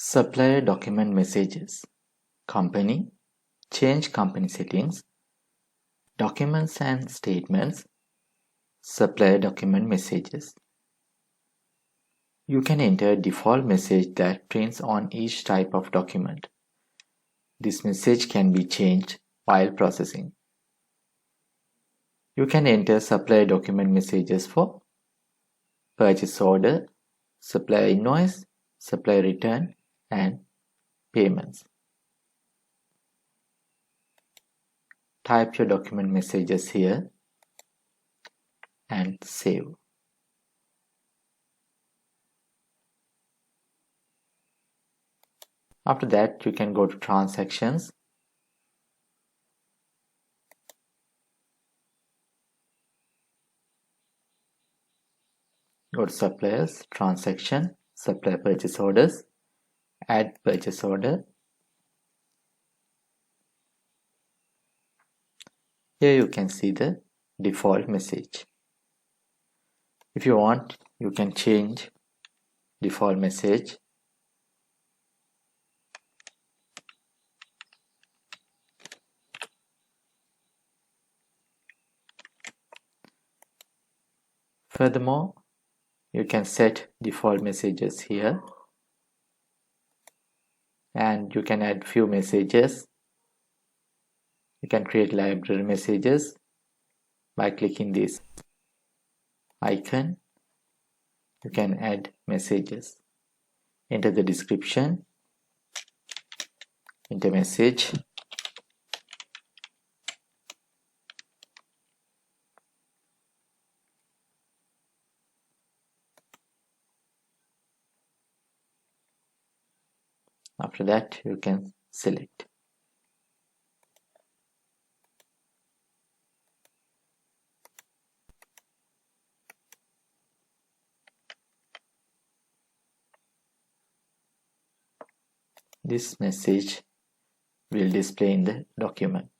Supplier document messages. Company. Change company settings. Documents and statements. Supplier document messages. You can enter a default message that prints on each type of document. This message can be changed while processing. You can enter supplier document messages for purchase order, supplier invoice, supplier return, and payments. Type your document messages here and save. After that, you can go to transactions. Go to suppliers, transaction, supplier purchase orders, add purchase order. Here you can see the default message. If you want, you can change default message. Furthermore, you can set default messages here, and you can add few messages. You can create library messages by clicking this icon. You can add messages. Enter the description, enter message, after that you can select. This message will display in the document.